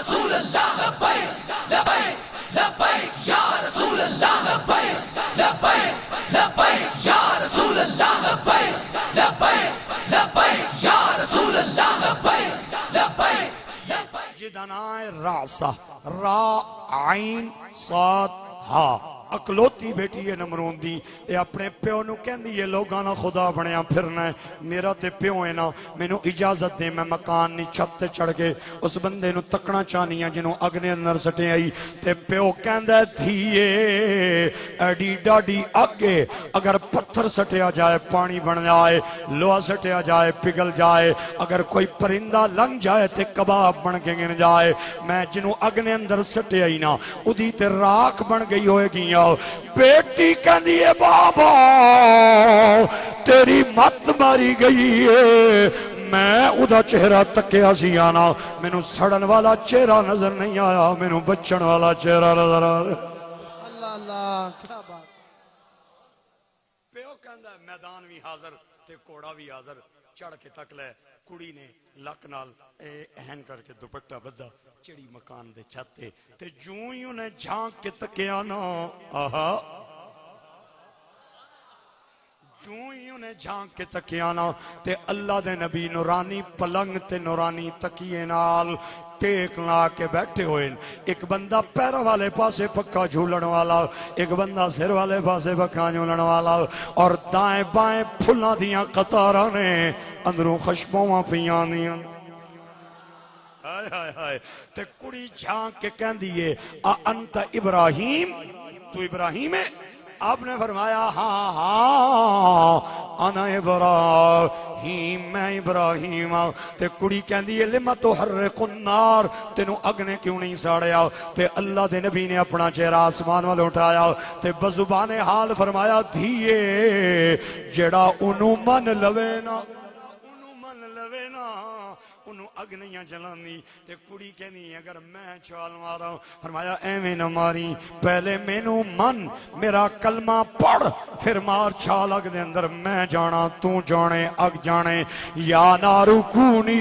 رسول اللہ لبیک لبیک لبیک یا رسول اللہ لبیک لبیک لبیک یا رسول اللہ لبیک لبیک لبیک یا رسول اللہ لبیک لبیک لبیک جدنائے راسا را عین صاد ہا اکلوتی بیٹی ہے نمرون دی اے اپنے پیو نو کہندی ہے لوگانا خدا بنیا پھرنا ہے میرا تے پیو ہے نا میں نو اجازت دے میں مکان نی چھت تے چڑھ کے اس بندے نو تکنا چاہنی ہے جنہوں اگنے اندر سٹے آئی تے پیو کہندہ دھیے ایڈی ڈاڈی آگے اگر پتھر سٹیا جائے پانی بن جائے لوہا سٹیا جائے پگل جائے اگر کوئی پرندہ لنگ جائے تے کباب بن کے گن جائے میں جنہوں اگنے اندر سٹے آئی نا ادھی تے راک بن گئی ہوئے گی بیٹی کہنی ہے بابا تیری مت ماری گئی ہے میں ادا چہرہ تکیا سی آنا میں نو سڑن والا چہرہ نظر نہیں آیا میں نو بچن والا چہرہ نظر آ رہا اللہ اللہ کیا بات پیو کہندہ ہے میدان بھی حاضر تے کوڑا بھی حاضر چڑھ کے تک لے کڑی نے لک نال اہن کر کے دوپٹہ بدھا چڑی مکان دے چھتے تے جوں ہی انہیں جھانک کے تکیا نا آہا جوں ہی انہیں جھانک کے تکیا نا تے اللہ دے نبی نورانی پلنگ تے نورانی تکیے نال ٹیک لا کے بیٹھے ہوئے ایک بندہ پیر والے پاسے پکا جھولن والا ایک بندہ سر والے پاسے پکا جھولن والا اور دائیں بائیں پھلاں دیاں قطاراں نے اندروں خشبوں پیاں دیاں ہائے ہائے ہائے تے کڑی جھانک کے کہن دیئے انت ابراہیم تو ابراہیم ہے آپ نے فرمایا ہاں ہاں انا ابراہیم میں ابراہیم تے کڑی کہن دیئے لما تو حرق النار تینوں اگنے کیوں نہیں ساڑیا تے اللہ دے نبی نے اپنا چہرہ آسمان والے اٹھایا تے بزبان حال فرمایا دھیے جڑا انہوں من لوینا انہوں اگنیاں جلانی تے کڑی کہنی اگر میں چھال مارا ہوں فرمایا ایویں نہ ماری پہلے مینوں من میرا کلمہ پڑھ پھر مار چھال اگ دے اندر میں جانا تو جانے اگ جانے یا نارو کونی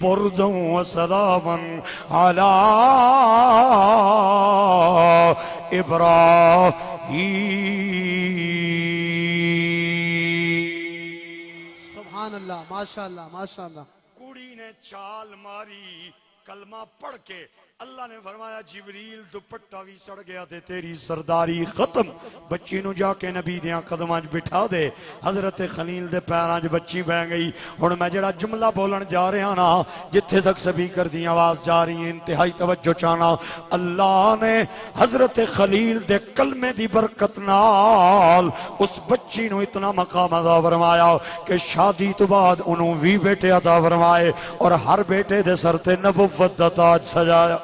بردوں و سلاما علی ابراہیم سبحان اللہ ماشاءاللہ ماشاءاللہ کڑی نے چال ماری کلمہ پڑھ کے اللہ نے فرمایا جبریل دوپٹہ بھی سڑ گیا تھے تیری سرداری ختم بچی نو جا کے نبی دیاں قدماں بٹھا دے حضرت خلیل دے پیرانج بچی بہ گئی اور میں جڑا جملہ بولن جا رہے ہیں نا جتھے تک سپیکر دی آواز جا رہی ہے انتہائی توجہ چانا اللہ نے حضرت خلیل دے کلمے دی برکت نال اس بچی نو اتنا مقام عطا فرمایا کہ شادی تو بعد انہوں بھی بیٹے عطا فرمائے اور ہر بیٹے دے سر تے نبوت دا تاج سجایا